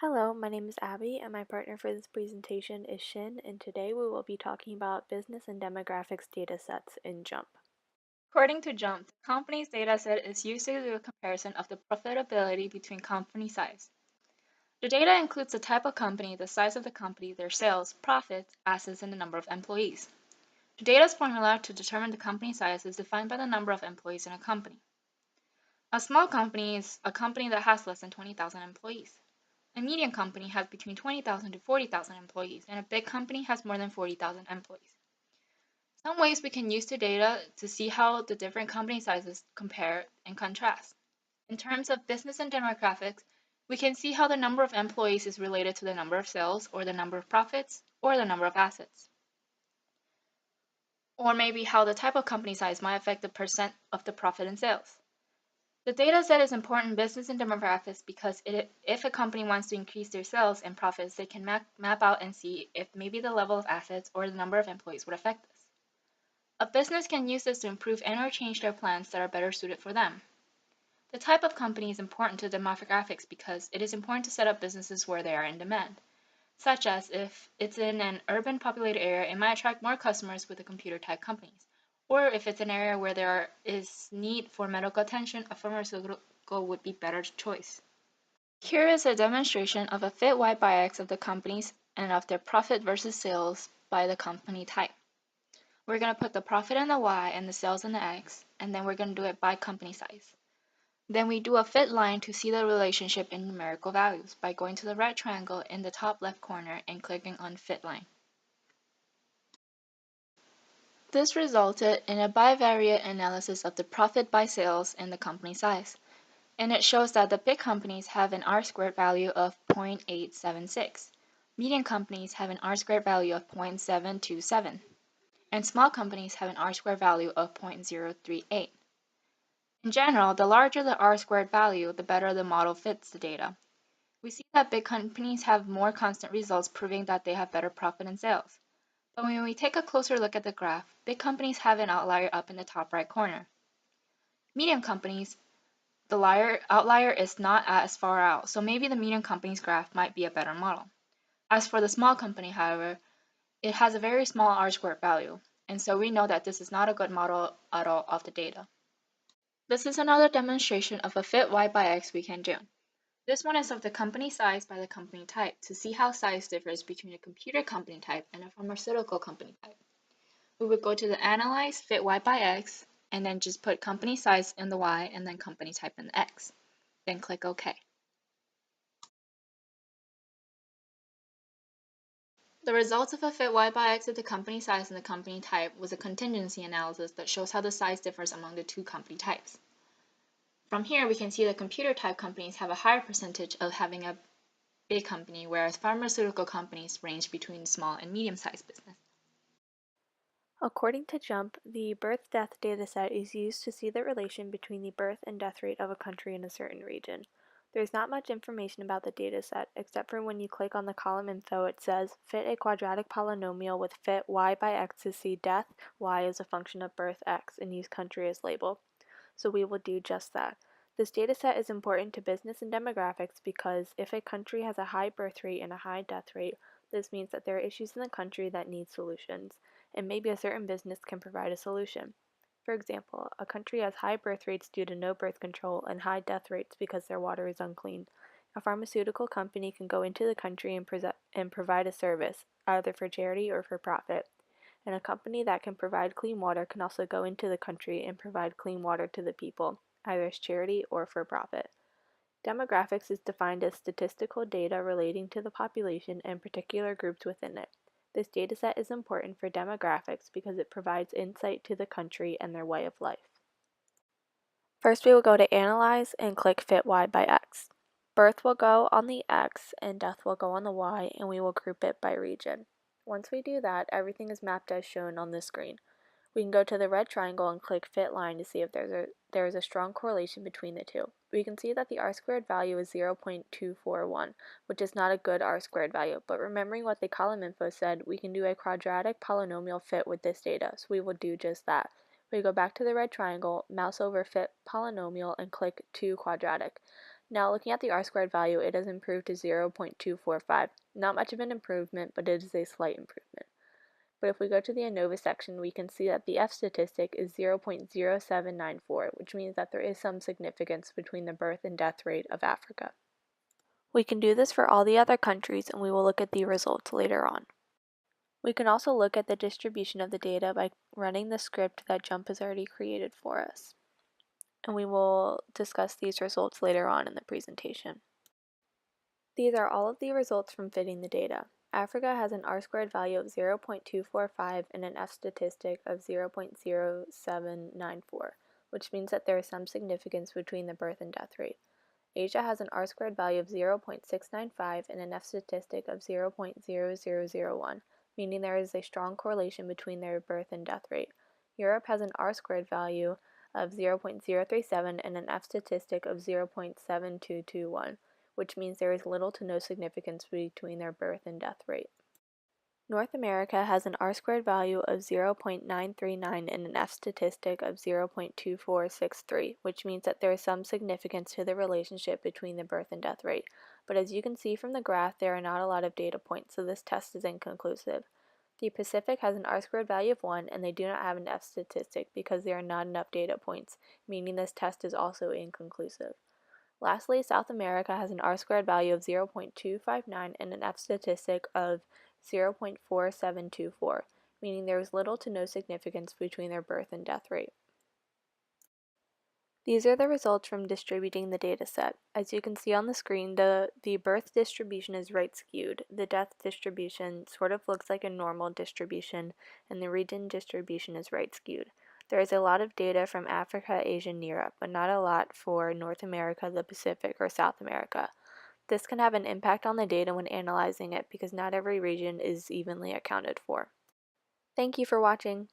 Hello, my name is Abby, and my partner for this presentation is Shin, and today we will be talking about business and demographics data sets in JUMP. According to JUMP, the company's dataset is used to do a comparison of the profitability between company size. The data includes the type of company, the size of the company, their sales, profits, assets, and the number of employees. The data's formula to determine the company size is defined by the number of employees in a company. A small company is a company that has less than 20,000 employees. A medium company has between 20,000 to 40,000 employees, and a big company has more than 40,000 employees. Some ways we can use the data to see how the different company sizes compare and contrast. In terms of business and demographics, we can see how the number of employees is related to the number of sales, or the number of profits, or the number of assets. Or maybe how the type of company size might affect the percent of the profit and sales. The data set is important in business and demographics because if a company wants to increase their sales and profits, they can map out and see if maybe the level of assets or the number of employees would affect this. A business can use this to improve and or change their plans that are better suited for them. The type of company is important to demographics because it is important to set up businesses where they are in demand, such as if it's in an urban populated area, it might attract more customers with the computer type companies. Or if it's an area where there is need for medical attention, a pharmaceutical would be better choice. Here is a demonstration of a fit Y by X of the companies and of their profit versus sales by the company type. We're going to put the profit in the Y and the sales in the X, and then we're going to do it by company size. Then we do a fit line to see the relationship in numerical values by going to the red triangle in the top left corner and clicking on Fit Line. This resulted in a bivariate analysis of the profit by sales and the company size, and it shows that the big companies have an R-squared value of 0.876, medium companies have an R-squared value of 0.727, and small companies have an R-squared value of 0.038. In general, the larger the R-squared value, the better the model fits the data. We see that big companies have more constant results, proving that they have better profit and sales. But when we take a closer look at the graph, big companies have an outlier up in the top right corner. Medium companies, the outlier is not as far out, so maybe the medium company's graph might be a better model. As for the small company, however, it has a very small R-squared value, and so we know that this is not a good model at all of the data. This is another demonstration of a fit Y by X we can do. This one is of the company size by the company type to see how size differs between a computer company type and a pharmaceutical company type. We would go to the Analyze Fit Y by X and then just put company size in the Y and then company type in the X. Then click OK. The results of a fit Y by X of the company size and the company type was a contingency analysis that shows how the size differs among the two company types. From here, we can see that computer type companies have a higher percentage of having a big company, whereas pharmaceutical companies range between small and medium-sized business. According to JUMP, the birth-death dataset is used to see the relation between the birth and death rate of a country in a certain region. There's not much information about the dataset, except for when you click on the column info it says, fit a quadratic polynomial with fit y by x to see death y as a function of birth x and use country as label. So we will do just that. This dataset is important to business and demographics because if a country has a high birth rate and a high death rate, this means that there are issues in the country that need solutions, and maybe a certain business can provide a solution. For example, a country has high birth rates due to no birth control and high death rates because their water is unclean. A pharmaceutical company can go into the country and provide a service, either for charity or for profit. And a company that can provide clean water can also go into the country and provide clean water to the people, either as charity or for profit. Demographics is defined as statistical data relating to the population and particular groups within it. This dataset is important for demographics because it provides insight to the country and their way of life. First, we will go to Analyze and click Fit Y by X. Birth will go on the X and death will go on the Y, and we will group it by region. Once we do that, everything is mapped as shown on the screen. We can go to the red triangle and click Fit Line to see if there is a strong correlation between the two. We can see that the R-squared value is 0.241, which is not a good R-squared value, but remembering what the column info said, we can do a quadratic polynomial fit with this data, so we will do just that. We go back to the red triangle, mouse over Fit Polynomial, and click to Quadratic. Now, looking at the R-squared value, it has improved to 0.245. Not much of an improvement, but it is a slight improvement. But if we go to the ANOVA section, we can see that the F statistic is 0.0794, which means that there is some significance between the birth and death rate of Africa. We can do this for all the other countries, and we will look at the results later on. We can also look at the distribution of the data by running the script that JMP has already created for us. And we will discuss these results later on in the presentation. These are all of the results from fitting the data. Africa has an R-squared value of 0.245 and an F statistic of 0.0794, which means that there is some significance between the birth and death rate. Asia has an R-squared value of 0.695 and an F statistic of 0.0001, meaning there is a strong correlation between their birth and death rate. Europe has an R-squared value of 0.037 and an F statistic of 0.7221, which means there is little to no significance between their birth and death rate. North America has an R-squared value of 0.939 and an F statistic of 0.2463, which means that there is some significance to the relationship between the birth and death rate. But as you can see from the graph, there are not a lot of data points, so this test is inconclusive. The Pacific has an R-squared value of 1, and they do not have an F statistic because there are not enough data points, meaning this test is also inconclusive. Lastly, South America has an R-squared value of 0.259 and an F statistic of 0.4724, meaning there is little to no significance between their birth and death rate. These are the results from distributing the data set. As you can see on the screen, the birth distribution is right skewed. The death distribution sort of looks like a normal distribution, and the region distribution is right skewed. There is a lot of data from Africa, Asia, and Europe, but not a lot for North America, the Pacific, or South America. This can have an impact on the data when analyzing it because not every region is evenly accounted for. Thank you for watching.